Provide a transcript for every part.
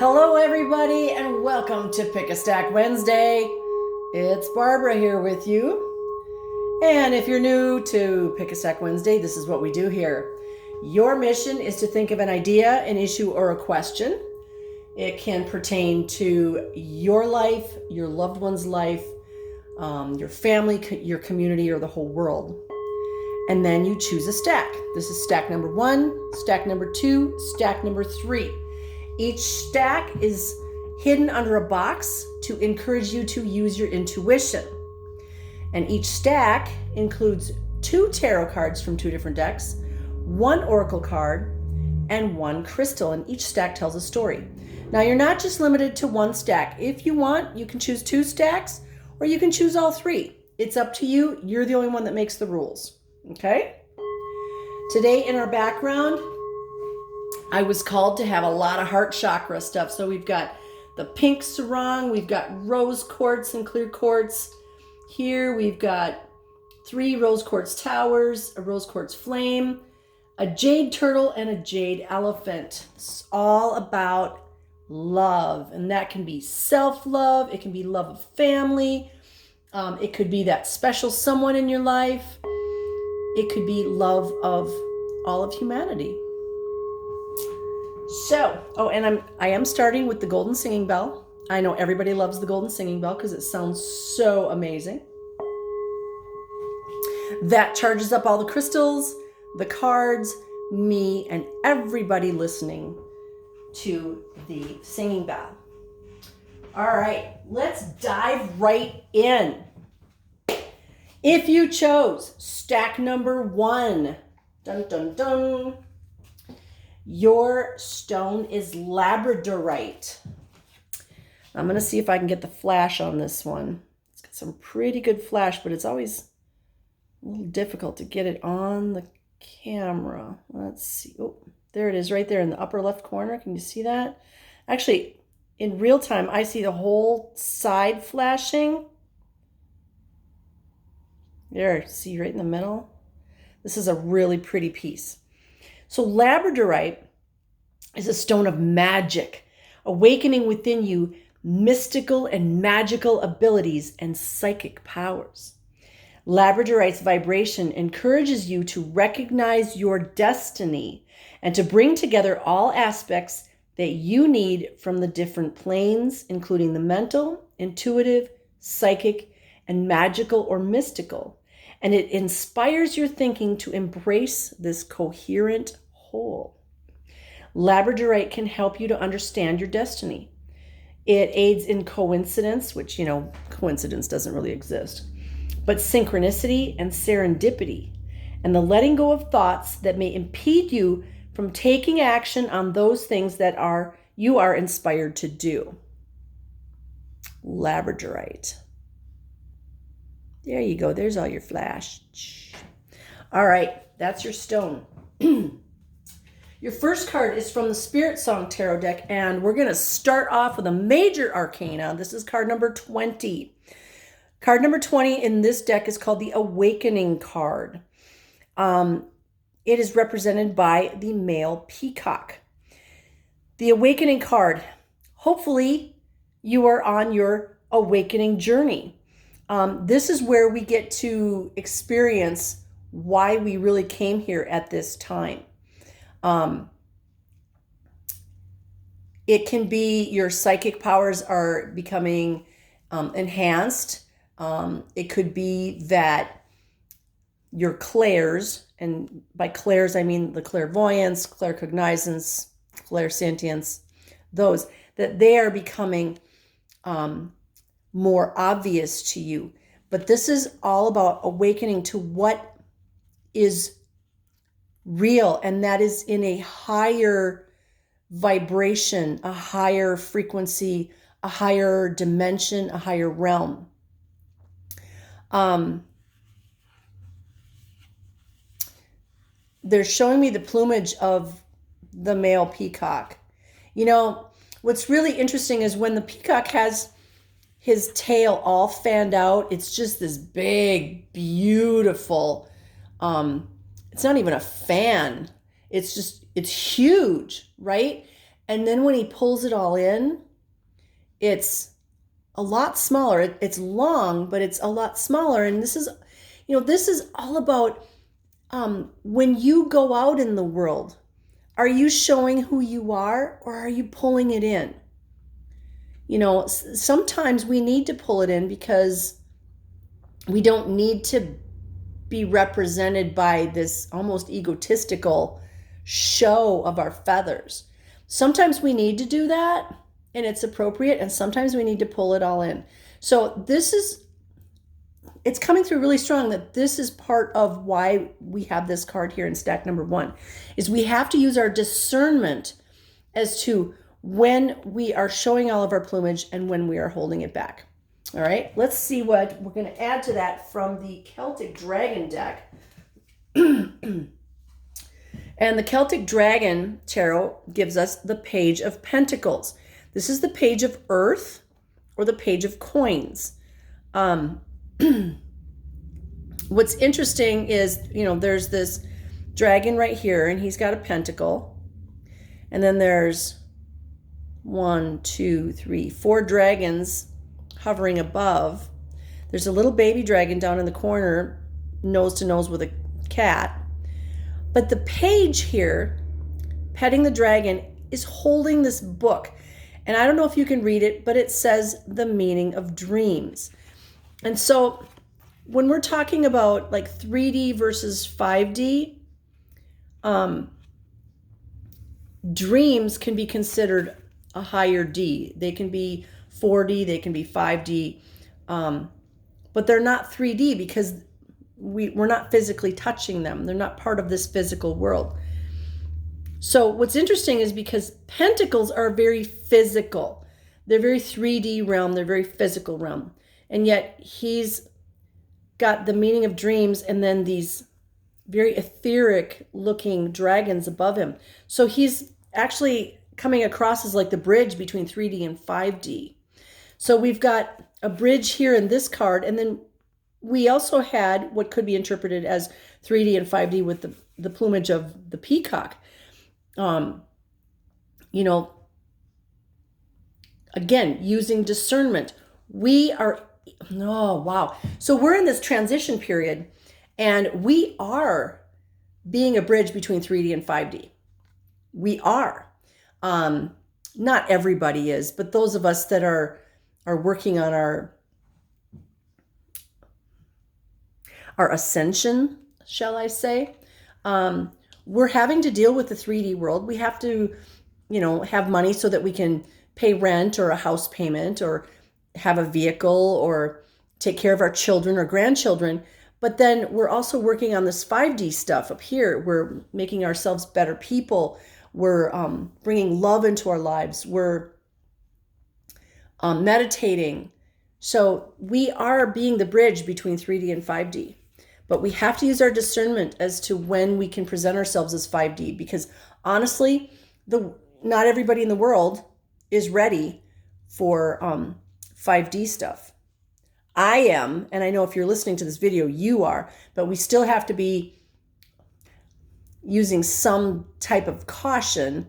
Hello, everybody, and welcome to Pick a Stack Wednesday. It's Barbara here with you. And if you're new to Pick a Stack Wednesday, this is what we do here. Your mission is to think of an idea, an issue, or a question. It can pertain to your life, your loved one's life, your family, your community, or the whole world. And then you choose a stack. This is stack number 1, stack number 2, stack number 3. Each stack is hidden under a box to encourage you to use your intuition. And each stack includes 2 tarot cards from 2 different decks, 1 oracle card, and 1 crystal, and each stack tells a story. Now, you're not just limited to 1 stack. If you want, you can choose 2 stacks, or you can choose all 3. It's up to you. You're the only one that makes the rules, okay? Today in our background, I was called to have a lot of heart chakra stuff. So we've got the pink sarong, we've got rose quartz and clear quartz. Here we've got 3 rose quartz towers, a rose quartz flame, a jade turtle, and a jade elephant. It's all about love, and that can be self-love, it can be love of family, it could be that special someone in your life, it could be love of all of humanity. So, and I am starting with the golden singing bell. I know everybody loves the golden singing bell because it sounds so amazing. That charges up all the crystals, the cards, me, and everybody listening to the singing bell. All right, let's dive right in. If you chose stack number 1, dun dun dun, your stone is Labradorite. I'm going to see if I can get the flash on this one. It's got some pretty good flash, but it's always a little difficult to get it on the camera. Let's see. Oh, there it is right there in the upper left corner. Can you see that? Actually, in real time, I see the whole side flashing. There, see right in the middle? This is a really pretty piece. So Labradorite is a stone of magic, awakening within you mystical and magical abilities and psychic powers. Labradorite's vibration encourages you to recognize your destiny and to bring together all aspects that you need from the different planes, including the mental, intuitive, psychic, and magical or mystical. And it inspires your thinking to embrace this coherent whole. Labradorite can help you to understand your destiny. It aids in coincidence, which, coincidence doesn't really exist, but synchronicity and serendipity, and the letting go of thoughts that may impede you from taking action on those things that you are inspired to do. Labradorite. There you go. There's all your flash. All right. That's your stone. Your first card is from the Spirit Song Tarot deck, and we're going to start off with a major arcana. This is card number 20. Card number 20 in this deck is called the Awakening card. It is represented by the male peacock. The Awakening card. Hopefully, you are on your awakening journey. This is where we get to experience why we really came here at this time. It can be your psychic powers are becoming enhanced. It could be that your clairs, and by clairs I mean the clairvoyance, claircognizance, clairsentience, those, that they are becoming more obvious to you. But this is all about awakening to what is real, and that is in a higher vibration, a higher frequency, a higher dimension, a higher realm. They're showing me the plumage of the male peacock. What's really interesting is when the peacock has his tail all fanned out, it's just this big, beautiful, it's not even a fan. It's huge, right? And then when he pulls it all in, it's a lot smaller. It's long, but it's a lot smaller. And this is, this is all about when you go out in the world, are you showing who you are or are you pulling it in? Sometimes we need to pull it in because we don't need to be represented by this almost egotistical show of our feathers. Sometimes we need to do that and it's appropriate, and sometimes we need to pull it all in. So it's coming through really strong that this is part of why we have this card here in stack number 1, is we have to use our discernment as to when we are showing all of our plumage and when we are holding it back. All right, let's see what we're going to add to that from the Celtic Dragon deck. And the Celtic Dragon Tarot gives us the Page of Pentacles. This is the Page of Earth or the Page of Coins. What's interesting is, there's this dragon right here, and he's got a pentacle. And then there's 1, 2, 3, 4 dragons hovering above. There's a little baby dragon down in the corner, nose to nose with a cat. But the page here, petting the dragon, is holding this book. And I don't know if you can read it, but it says the meaning of dreams. And so when we're talking about like 3D versus 5D, dreams can be considered a higher D. They can be 4D, they can be 5D, but they're not 3D because we're not physically touching them. They're not part of this physical world. So what's interesting is because pentacles are very physical. They're very 3D realm. They're very physical realm. And yet he's got the meaning of dreams and then these very etheric looking dragons above him. So he's actually coming across as like the bridge between 3D and 5D. So we've got a bridge here in this card, and then we also had what could be interpreted as 3D and 5D with the plumage of the peacock. Again, using discernment. So we're in this transition period, and we are being a bridge between 3D and 5D. We are. Not everybody is, but those of us that are working on our ascension, shall I say, we're having to deal with the 3D world. We have to, have money so that we can pay rent or a house payment or have a vehicle or take care of our children or grandchildren. But then we're also working on this 5D stuff up here. We're making ourselves better people. We're bringing love into our lives. We're meditating. So we are being the bridge between 3D and 5D. But we have to use our discernment as to when we can present ourselves as 5D, because honestly, not everybody in the world is ready for 5D stuff. I am, and I know if you're listening to this video, you are, but we still have to be using some type of caution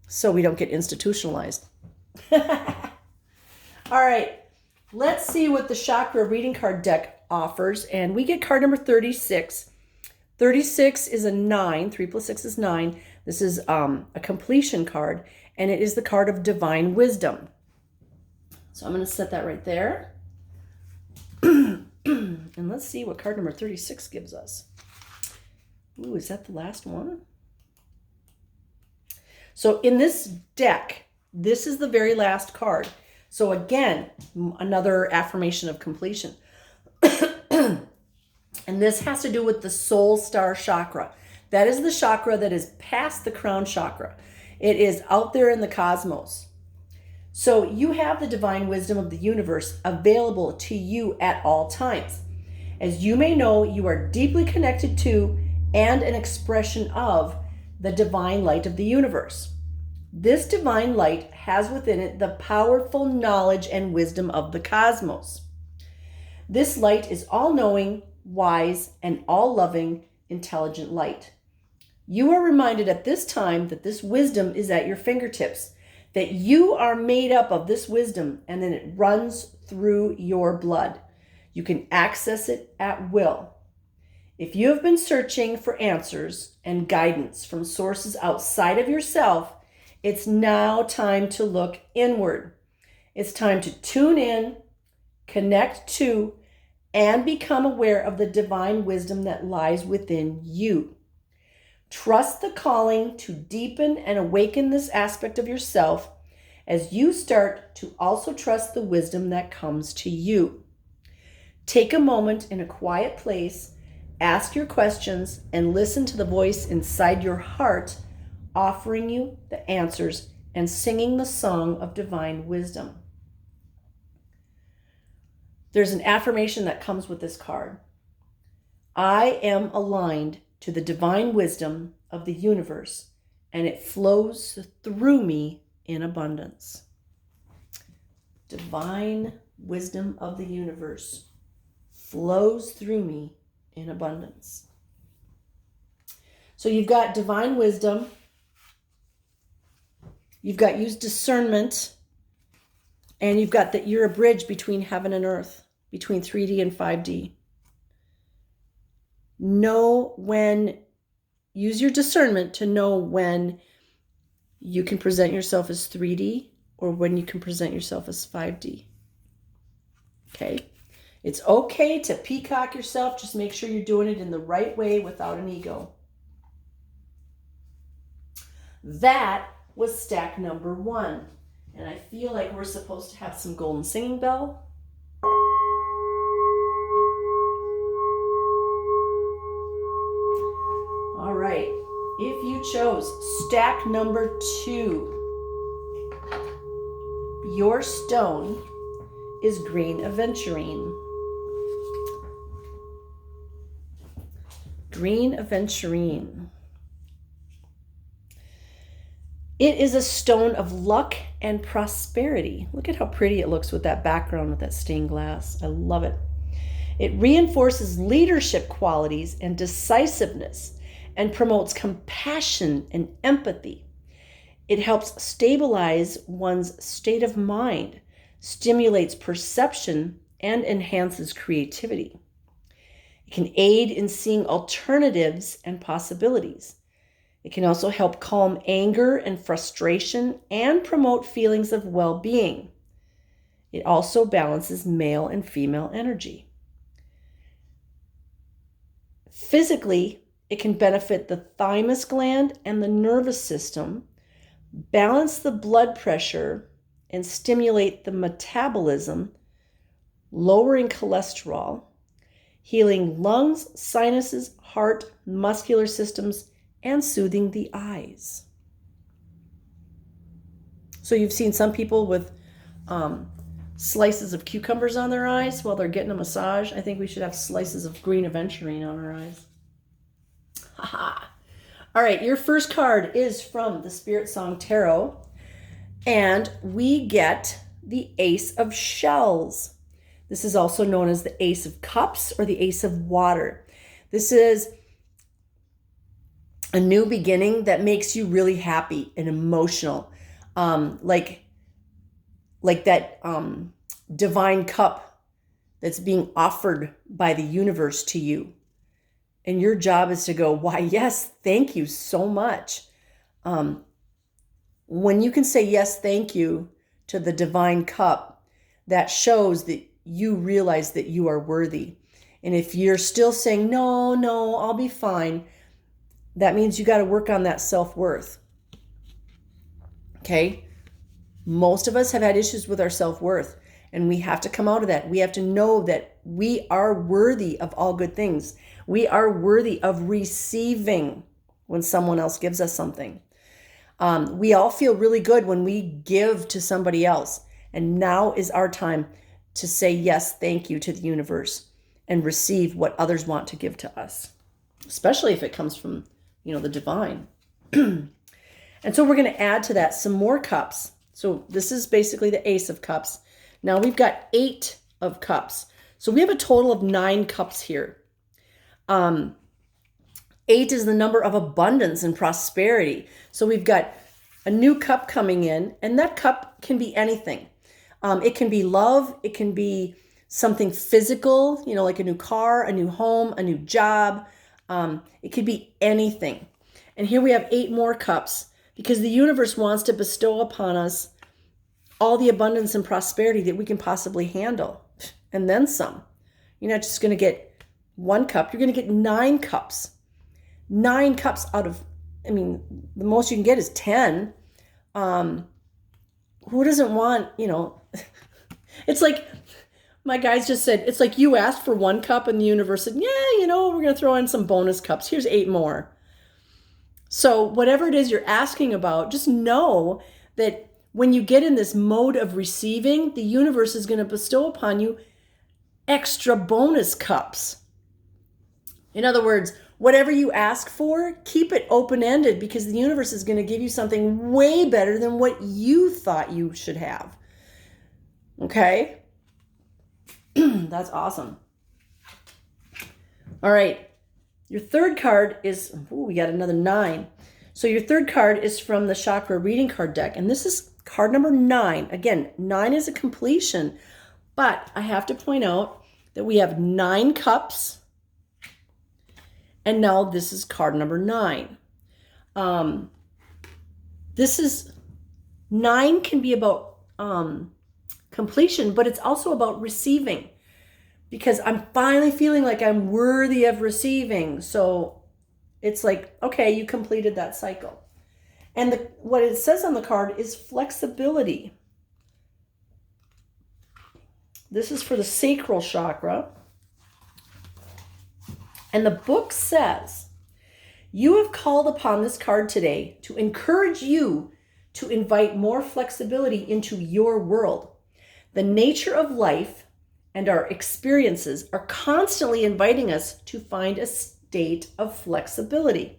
so we don't get institutionalized. All right, let's see what the chakra reading card deck offers, and we get card number 36. 36 is a 9. 3 plus 6 is 9. This is a completion card, and it is the card of divine wisdom. So I'm going to set that right there. And let's see what card number 36 gives us. Ooh, is that the last one? So in this deck, this is the very last card. So again, another affirmation of completion. And this has to do with the soul star chakra. That is the chakra that is past the crown chakra. It is out there in the cosmos. So you have the divine wisdom of the universe available to you at all times. As you may know, you are deeply connected to and an expression of the divine light of the universe. This divine light has within it the powerful knowledge and wisdom of the cosmos. This light is all-knowing, wise, and all-loving, intelligent light. You are reminded at this time that this wisdom is at your fingertips, that you are made up of this wisdom, and then it runs through your blood. You can access it at will. If you have been searching for answers and guidance from sources outside of yourself, it's now time to look inward. It's time to tune in, connect to, and become aware of the divine wisdom that lies within you. Trust the calling to deepen and awaken this aspect of yourself as you start to also trust the wisdom that comes to you. Take a moment in a quiet place, ask your questions, and listen to the voice inside your heart offering you the answers and singing the song of divine wisdom. There's an affirmation that comes with this card. I am aligned to the divine wisdom of the universe, and it flows through me in abundance. Divine wisdom of the universe flows through me in abundance. So you've got divine wisdom. You've got used discernment. And you've got that you're a bridge between heaven and earth, between 3D and 5D. Use your discernment to know when you can present yourself as 3D or when you can present yourself as 5D. Okay? It's okay to peacock yourself. Just make sure you're doing it in the right way without an ego. That was stack number 1. And I feel like we're supposed to have some golden singing bell. All right. If you chose stack number 2, your stone is green aventurine. Green aventurine. It is a stone of luck and prosperity. Look at how pretty it looks with that background with that stained glass. I love it. It reinforces leadership qualities and decisiveness and promotes compassion and empathy. It helps stabilize one's state of mind, stimulates perception, and enhances creativity. It can aid in seeing alternatives and possibilities. It can also help calm anger and frustration and promote feelings of well-being. It also balances male and female energy. Physically, it can benefit the thymus gland and the nervous system, balance the blood pressure, and stimulate the metabolism, lowering cholesterol, healing lungs, sinuses, heart, muscular systems, and soothing the eyes. So you've seen some people with slices of cucumbers on their eyes while they're getting a massage. I think we should have slices of green aventurine on our eyes. All right, your first card is from the Spirit Song Tarot, and we get the Ace of Shells. This is also known as the Ace of Cups or the Ace of Water. This is a new beginning that makes you really happy and emotional, like that divine cup that's being offered by the universe to you. And your job is to go, why, yes, thank you so much. When you can say yes, thank you to the divine cup, that shows that you realize that you are worthy. And if you're still saying, no, I'll be fine, that means you got to work on that self-worth. Okay? Most of us have had issues with our self-worth, and we have to come out of that. We have to know that we are worthy of all good things. We are worthy of receiving when someone else gives us something. We all feel really good when we give to somebody else. And now is our time to say yes, thank you to the universe and receive what others want to give to us, especially if it comes from, the divine. And so we're going to add to that some more cups. So this is basically the Ace of Cups. Now we've got 8 of cups. So we have a total of 9 cups here. 8 is the number of abundance and prosperity. So we've got a new cup coming in, and that cup can be anything. It can be love. It can be something physical, like a new car, a new home, a new job. It could be anything. And here we have 8 more cups because the universe wants to bestow upon us all the abundance and prosperity that we can possibly handle, and then some. You're not just going to get 1 cup. You're going to get 9 cups. 9 cups out of, the most you can get is 10. Who doesn't want, it's like my guys just said, it's like you asked for 1 cup and the universe said, yeah, we're going to throw in some bonus cups. Here's 8 more. So whatever it is you're asking about, just know that when you get in this mode of receiving, the universe is going to bestow upon you extra bonus cups. In other words, whatever you ask for, keep it open-ended because the universe is going to give you something way better than what you thought you should have. Okay? That's awesome. All right. Your third card is, we got another 9. So your third card is from the chakra reading card deck. And this is card number 9. Again, 9 is a completion. But I have to point out that we have 9 cups. And now this is card number 9. This is 9 can be about completion, but it's also about receiving. Because I'm finally feeling like I'm worthy of receiving. So it's like, okay, you completed that cycle. And what it says on the card is flexibility. This is for the sacral chakra. And the book says, you have called upon this card today to encourage you to invite more flexibility into your world. The nature of life and our experiences are constantly inviting us to find a state of flexibility.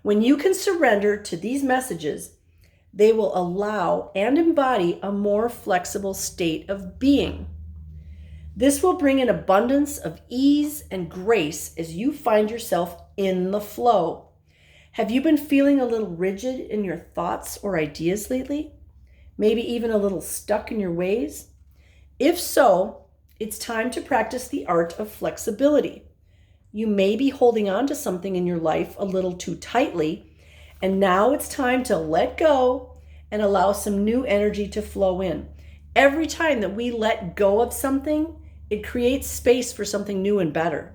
When you can surrender to these messages, they will allow and embody a more flexible state of being. This will bring an abundance of ease and grace as you find yourself in the flow. Have you been feeling a little rigid in your thoughts or ideas lately? Maybe even a little stuck in your ways? If so, it's time to practice the art of flexibility. You may be holding on to something in your life a little too tightly, and now it's time to let go and allow some new energy to flow in. Every time that we let go of something, it creates space for something new and better.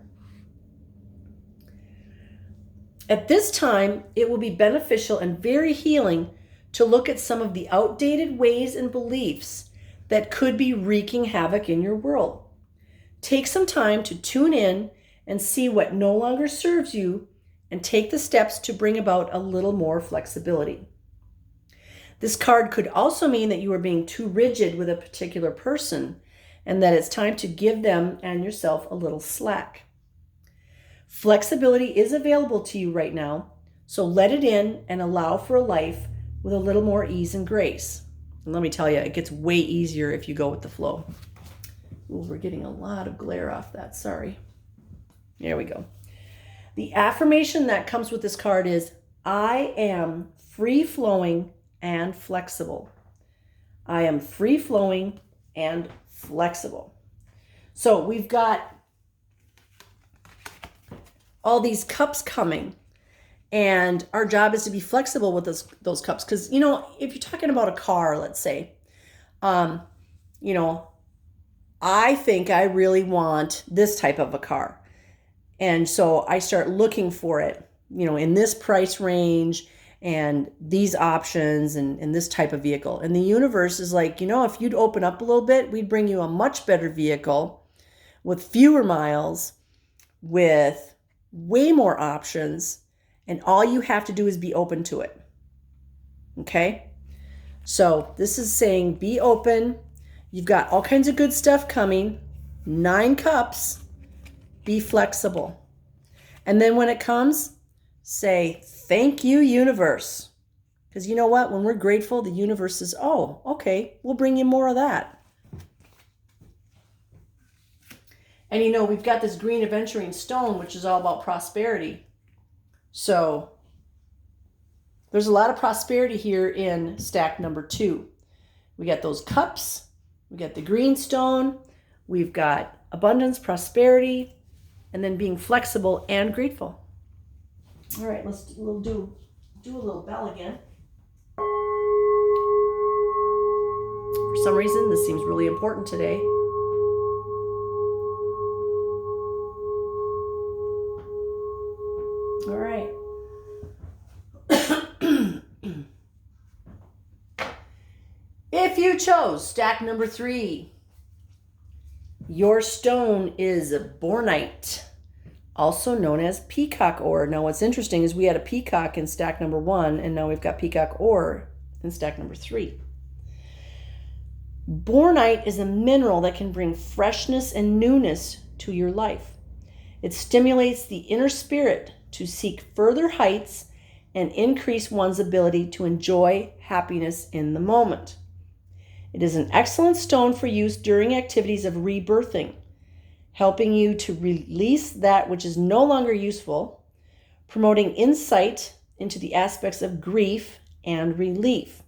At this time, it will be beneficial and very healing to look at some of the outdated ways and beliefs that could be wreaking havoc in your world. Take some time to tune in and see what no longer serves you and take the steps to bring about a little more flexibility. This card could also mean that you are being too rigid with a particular person and that it's time to give them and yourself a little slack. Flexibility is available to you right now, so let it in and allow for a life with a little more ease and grace. And let me tell you, it gets way easier if you go with the flow. Ooh, we're getting a lot of glare off that, sorry. There we go. The affirmation that comes with this card is, I am free-flowing and flexible. I am free-flowing and flexible. So we've got all these cups coming, and our job is to be flexible with those cups. Because, if you're talking about a car, let's say, I think I really want this type of a car. And so I start looking for it, in this price range and these options and this type of vehicle. And the universe is like, if you'd open up a little bit, we'd bring you a much better vehicle with fewer miles, with way more options, and all you have to do is be open to it. Okay? So this is saying be open. You've got all kinds of good stuff coming. 9 cups. Be flexible. And then when it comes, say, thank you, universe. Because you know what? When we're grateful, the universe says, oh, okay, we'll bring you more of that. And we've got this green Aventurine stone, which is all about prosperity. So there's a lot of prosperity here in stack number 2. We got those cups, we got the green stone, we've got abundance, prosperity, and then being flexible and grateful. All right, we'll do a little bell again. For some reason, this seems really important today. All right. If you chose stack number 3, your stone is Bornite, also known as Peacock Ore. Now, what's interesting is we had a peacock in stack number 1, and now we've got Peacock Ore in stack number 3. Bornite is a mineral that can bring freshness and newness to your life. It stimulates the inner spirit to seek further heights and increase one's ability to enjoy happiness in the moment. It is an excellent stone for use during activities of rebirthing, helping you to release that which is no longer useful, promoting insight into the aspects of grief and relief.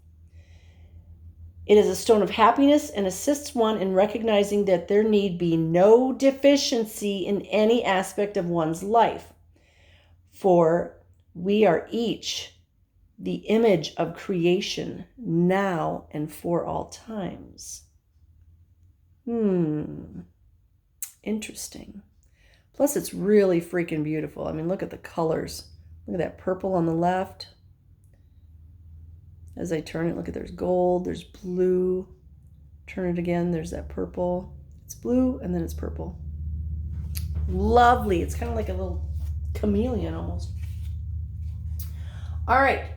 It is a stone of happiness and assists one in recognizing that there need be no deficiency in any aspect of one's life, for we are each the image of creation now and for all times. Interesting. Plus, it's really freaking beautiful. I mean, look at the colors. Look at that purple on the left. As I turn it, look at there's gold, there's blue. Turn it again, there's that purple. It's blue and then it's purple. Lovely. It's kind of like a little chameleon almost. All right.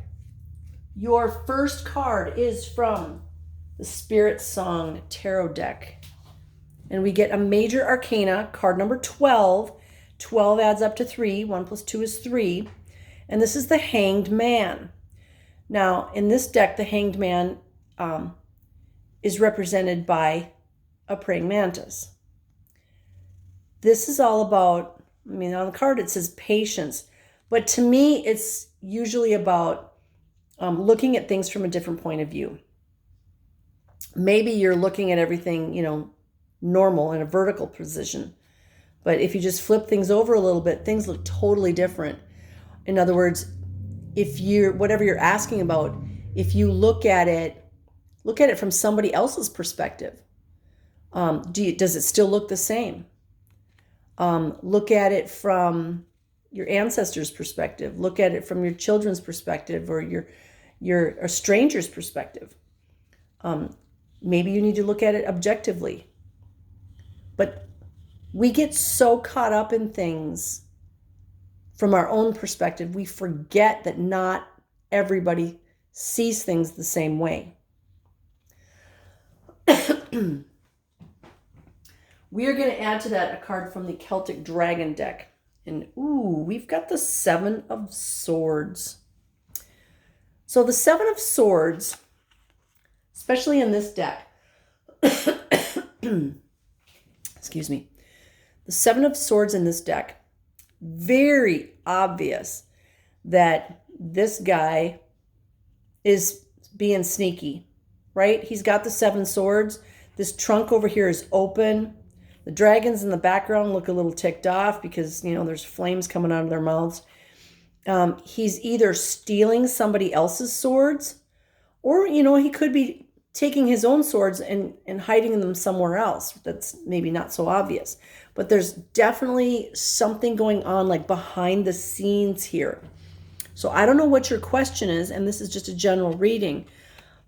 Your first card is from the Spirit Song Tarot deck. And we get a major arcana, card number 12. 12 adds up to 3. 1 plus 2 is 3. And this is the Hanged Man. Now, in this deck, the Hanged Man is represented by a praying mantis. This is all about, I mean, on the card it says patience. But to me, it's usually about looking at things from a different point of view. Maybe you're looking at everything, normal in a vertical position. But if you just flip things over a little bit, things look totally different. In other words, whatever you're asking about, if you look at it from somebody else's perspective, does it still look the same? Look at it from your ancestors' perspective. Look at it from your children's perspective or a stranger's perspective. Maybe you need to look at it objectively. But we get so caught up in things from our own perspective, we forget that not everybody sees things the same way. We are going to add to that a card from the Celtic Dragon deck. And we've got the 7 of Swords. So the 7 of Swords, especially in this deck, excuse me, the 7 of Swords in this deck, very obvious that this guy is being sneaky, right? He's got the 7 swords. This trunk over here is open. The dragons in the background look a little ticked off because, there's flames coming out of their mouths. He's either stealing somebody else's swords or, he could be taking his own swords and hiding them somewhere else. That's maybe not so obvious. But there's definitely something going on like behind the scenes here. So I don't know what your question is, and this is just a general reading,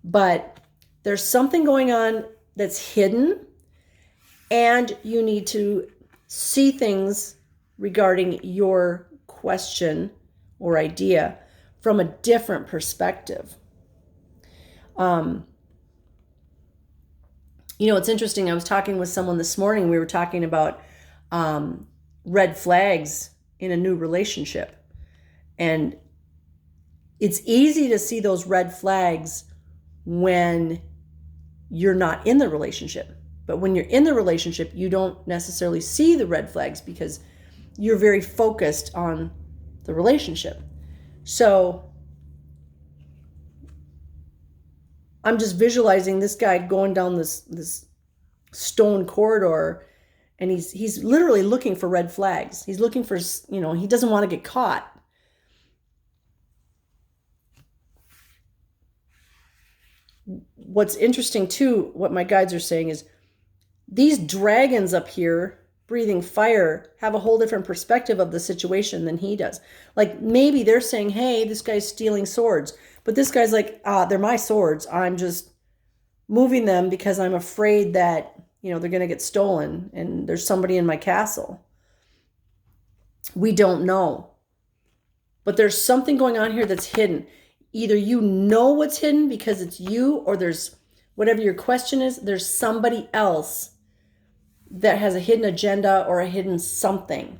but there's something going on that's hidden, and you need to see things regarding your question or idea from a different perspective. It's interesting. I was talking with someone this morning. We were talking about red flags in a new relationship. And it's easy to see those red flags when you're not in the relationship. But when you're in the relationship, you don't necessarily see the red flags because you're very focused on the relationship. So I'm just visualizing this guy going down this stone corridor, and he's literally looking for red flags. He's looking for, he doesn't want to get caught. What's interesting too, what my guides are saying is these dragons up here breathing fire have a whole different perspective of the situation than he does. Like maybe they're saying, hey, this guy's stealing swords. But this guy's like, they're my swords. I'm just moving them because I'm afraid that, they're going to get stolen and there's somebody in my castle. We don't know. But there's something going on here that's hidden. Either you know what's hidden because it's you, or there's whatever your question is, there's somebody else that has a hidden agenda or a hidden something.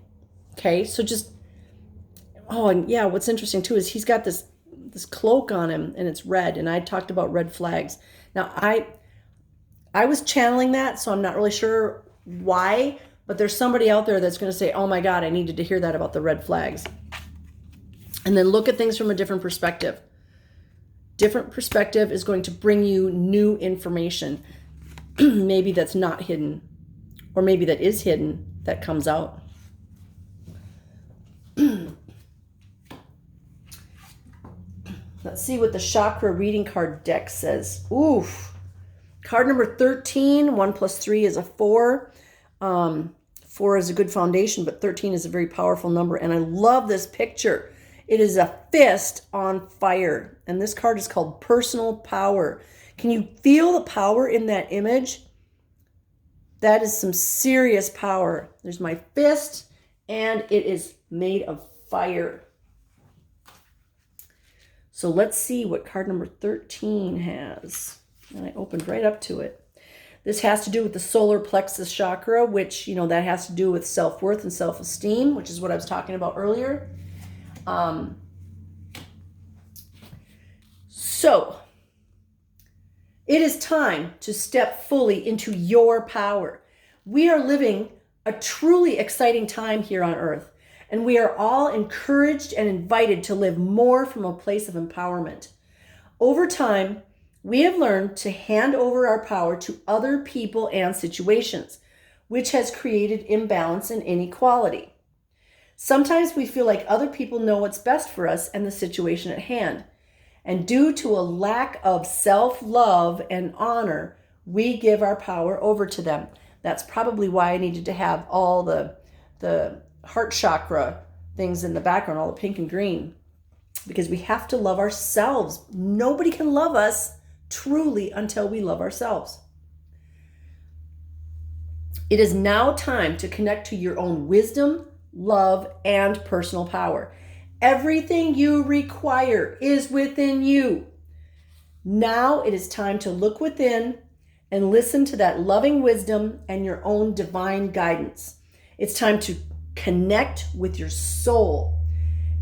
Okay, so just, and yeah, what's interesting too is he's got this cloak on him and it's red, and I talked about red flags. Now I was channeling that, so I'm not really sure why, but there's somebody out there that's going to say, oh my God, I needed to hear that about the red flags. And then look at things from a different perspective. Different perspective is going to bring you new information. Maybe that's not hidden, or maybe that is hidden, that comes out. Let's see what the chakra reading card deck says. Oof. Card number 13, 1 + 3 is a 4. 4 is a good foundation, but 13 is a very powerful number. And I love this picture. It is a fist on fire. And this card is called Personal Power. Can you feel the power in that image? That is some serious power. There's my fist, and it is made of fire. So let's see what card number 13 has. And I opened right up to it. This has to do with the solar plexus chakra, which, that has to do with self-worth and self-esteem, which is what I was talking about earlier. So it is time to step fully into your power. We are living a truly exciting time here on Earth, and we are all encouraged and invited to live more from a place of empowerment. Over time, we have learned to hand over our power to other people and situations, which has created imbalance and inequality. Sometimes we feel like other people know what's best for us and the situation at hand. And due to a lack of self-love and honor, we give our power over to them. That's probably why I needed to have all the heart chakra things in the background, all the pink and green, because we have to love ourselves. Nobody can love us truly until we love ourselves. It is now time to connect to your own wisdom, love, and personal power. Everything you require is within you. Now it is time to look within and listen to that loving wisdom and your own divine guidance. It's time to connect with your soul.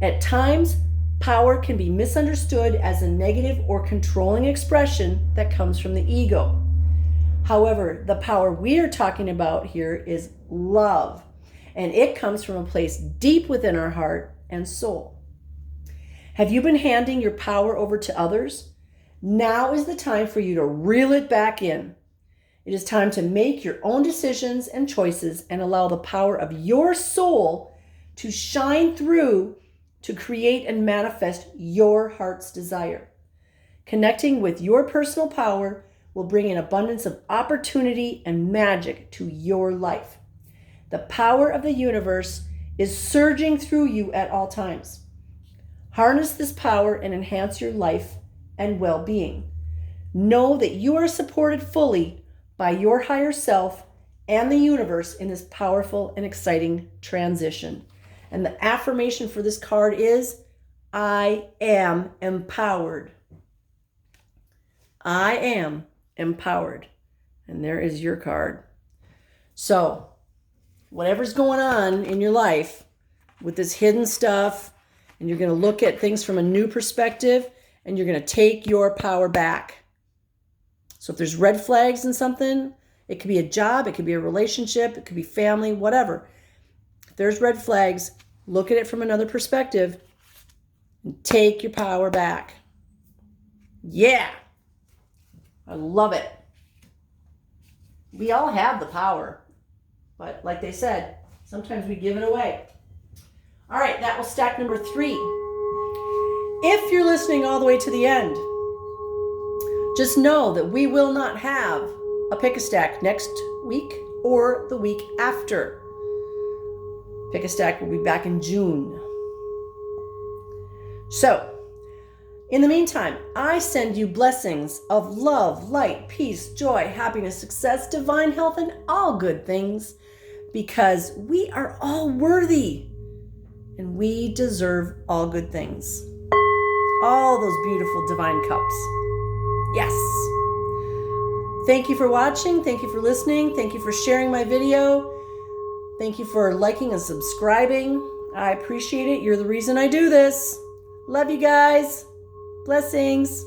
At times, power can be misunderstood as a negative or controlling expression that comes from the ego. However, the power we are talking about here is love, and it comes from a place deep within our heart and soul. Have you been handing your power over to others? Now is the time for you to reel it back in. It is time to make your own decisions and choices and allow the power of your soul to shine through to create and manifest your heart's desire. Connecting with your personal power will bring an abundance of opportunity and magic to your life. The power of the universe is surging through you at all times. Harness this power and enhance your life and well-being. Know that you are supported fully by your higher self and the universe in this powerful and exciting transition. And the affirmation for this card is, I am empowered. I am empowered. And there is your card. So, whatever's going on in your life with this hidden stuff, and you're going to look at things from a new perspective, and you're going to take your power back. So if there's red flags in something, it could be a job, it could be a relationship, it could be family, whatever. If there's red flags, look at it from another perspective and take your power back. Yeah, I love it. We all have the power, but like they said, sometimes we give it away. All right, that was stack number 3. If you're listening all the way to the end, just know that we will not have a Pick-a-Stack next week or the week after. Pick-a-Stack will be back in June. So, in the meantime, I send you blessings of love, light, peace, joy, happiness, success, divine health, and all good things, because we are all worthy and we deserve all good things. All those beautiful divine cups. Yes. Thank you for watching. Thank you for listening. Thank you for sharing my video. Thank you for liking and subscribing. I appreciate it. You're the reason I do this. Love you guys. Blessings.